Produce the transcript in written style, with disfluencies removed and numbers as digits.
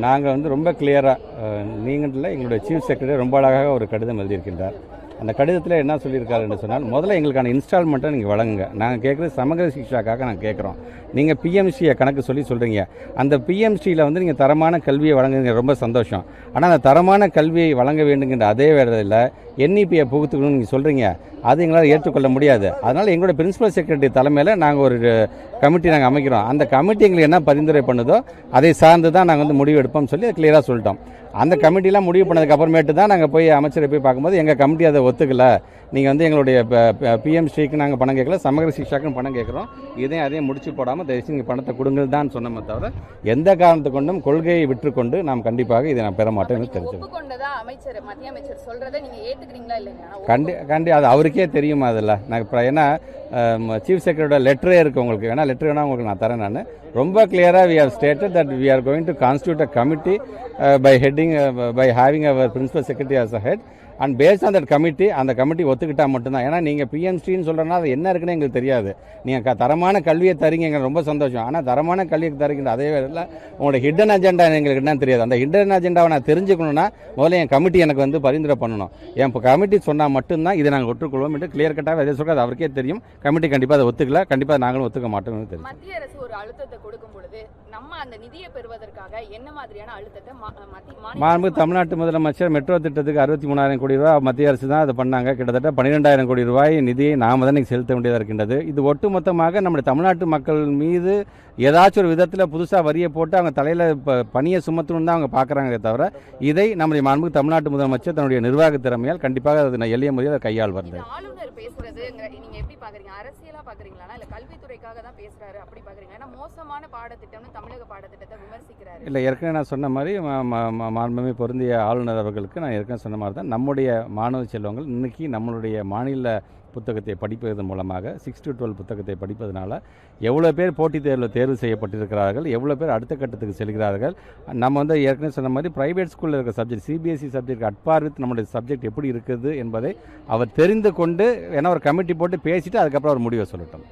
நாங்கள் வந்து ரொம்ப கிளியராக நீங்களில் எங்களுடைய சீஃப் செக்ரட்டரி ரொம்ப அழகாக ஒரு கடிதம் எழுதியிருக்கின்றார். அந்த கடிதத்தில் என்ன சொல்லியிருக்காரு என்று சொன்னால், முதல்ல எங்களுக்கான இன்ஸ்டால்மெண்ட்டை நீங்கள் வழங்குங்க. நாங்கள் கேட்குறது சமகர சிக்ஷாக்காக நாங்கள் கேட்குறோம். நீங்கள் பிஎம்சியை கணக்கு சொல்கிறீங்க. அந்த பிஎம்சியில் வந்து நீங்கள் தரமான கல்வியை வழங்குங்க, ரொம்ப சந்தோஷம். ஆனால் அந்த தரமான கல்வியை வழங்க வேண்டுங்கிற அதே வேளையில் என்இபியை புகுத்துக்கணும்னு நீங்கள் சொல்கிறீங்க. அது எங்களால் ஏற்றுக்கொள்ள முடியாது. அதனால் எங்களோட பிரின்சிபல் செக்ரட்டரி தலைமையில் நாங்கள் ஒரு கமிட்டி நாங்கள் அமைக்கிறோம். அந்த கமிட்டி எங்களுக்கு என்ன பரிந்துரை பண்ணுதோ அதை சார்ந்து தான் நாங்கள் வந்து முடிவு எடுப்போம்னு சொல்லி கிளியராக சொல்லிட்டோம். அந்த கமிட்டிலாம் முடிவு பண்ணதுக்கு அப்புறமேட்டு தான் நாங்கள் போய் அமைச்சரை போய் பார்க்கும்போது எங்கள் கமிட்டி அதை ஒத்துக்கல. நீங்கள் வந்து எங்களுடைய பிஎம்சிக்கு நாங்கள் பணம் கேட்கல, சமகர சிக்ஷாக்குன்னு பணம் கேட்குறோம். அதையும் முடிச்சு போடாமல் தயவுசெய்து நீங்கள் பணத்தை கொடுங்கள் தான் சொன்னமே தவிர எந்த காரணத்தை கொண்டும் கொள்கையை விற்றுக்கொண்டு நாம் கண்டிப்பாக இதை நான் பெற மாட்டேன்னு தெரிஞ்சுக்கணும். அது அவருக்கே தெரியுமா? அதில் நான் ஏன்னா சீஃப் செக்ரட்டரியோட லெட்டரே இருக்குது உங்களுக்கு. வேணா லெட்டர் வேணால் உங்களுக்கு நான் தரேன். நான் ரொம்ப கிளியராக we have stated that we are going to constitute a committee by having our principal secretary as a head. And based on that committee, அந்த கமிட்டி ஒத்துக்கிட்டால் மட்டும்தான். ஏன்னா நீங்கள் பிஎம்சின்னு சொல்கிறனா அது என்ன இருக்குன்னு எங்களுக்கு தெரியாது. நீங்கள் தரமான கல்வியை தரீங்க, எங்களுக்கு ரொம்ப சந்தோஷம். ஆனால் தரமான கல்வியை தரீங்க அதே வேளையில் உங்களோட ஹிடன் அஜெண்டா எங்களுக்கு என்னன்னு தெரியாது. அந்த ஹிடன் அஜெண்டாவை நான் தெரிஞ்சுக்கணுன்னா முதல்ல என் கமிட்டி எனக்கு வந்து பரிந்துரை பண்ணணும். என் கமிட்டி சொன்னால் மட்டும்தான் இதை நாங்கள் ஒற்றுக்கொள்வோம் என்று கிளியர் கட்டாக எதை சொல்கிறது அவருக்கே தெரியும். கமிட்டி கண்டிப்பாக அதை ஒத்துக்கல, கண்டிப்பாக நாங்களும் ஒத்துக்க மாட்டோம்னு தெரியும். மத்திய அரசு ஒரு அழுத்தத்தை கொடுக்கும் பொழுது நம்ம அந்த நிதியை பெறுவதற்காக என்ன மாதிரியான அழுத்தத்தை மாண்பு தமிழ்நாட்டு முதலமைச்சர் மெட்ரோ திட்டத்துக்கு 63,000 கோடி ரூபாய் மத்திய அரசு தான் அதை பண்ணாங்க. கிட்டத்தட்ட 12,000 கோடி ரூபாய் நிதியை நாம தான் செலுத்த வேண்டியதாக இருக்கின்றது. இது ஒட்டுமொத்தமாக நம்முடைய தமிழ்நாட்டு மக்கள் மீது ஏதாச்சும் ஒரு விதத்தில் புதுசாக வரியை போட்டு அவங்க தலையில் பணியை சுமத்தணும்னு தான் அவங்க பார்க்குறாங்களே தவிர இதை நம்முடைய மாண்பு தமிழ்நாட்டு முதலமைச்சர் தன்னுடைய நிர்வாக திறமையால் கண்டிப்பாக அது எளிய முறையில் அதை கையாள்வார். ஆளுநர் பேசுறது நீங்க எப்படி பாக்குறீங்க? அரசியலா பாக்குறீங்களா இல்ல கல்வித்துறைக்காக தான் பேசுறாரு அப்படி பாக்குறீங்க? ஏன்னா மோசமான பாடத்திட்டம்னு தமிழக பாடத்திட்டத்தை விமர்சிக்கிறாரு. இல்லை, ஏற்கனவே நான் சொன்ன மாதிரி மாண்புமிகு பொருந்திய ஆளுநர் அவர்களுக்கு நான் ஏற்கனவே சொன்ன மாதிரி தான் நம்முடைய மாணவ செல்வங்கள் இன்னைக்கு நம்மளுடைய மாநில புத்தகத்தை படிப்பதன் மூலமாக 6 to 12 புத்தகத்தை படிப்பதனால எவ்வளோ பேர் போட்டித் தேர்வில் தேர்வு செய்யப்பட்டிருக்கிறார்கள், எவ்வளோ பேர் அடுத்த கட்டத்துக்கு செல்கிறார்கள். நம்ம வந்து ஏற்கனவே சொன்ன மாதிரி ப்ரைவேட் ஸ்கூலில் இருக்கிற subject CBSE subject at par with நம்மளுடைய சப்ஜெக்ட் எப்படி இருக்குது என்பதை அவர் தெரிந்து கொண்டு ஏன்னா ஒரு கமிட்டி போட்டு பேசிட்டு அதுக்கப்புறம் ஒரு முடிவை சொல்லட்டும்.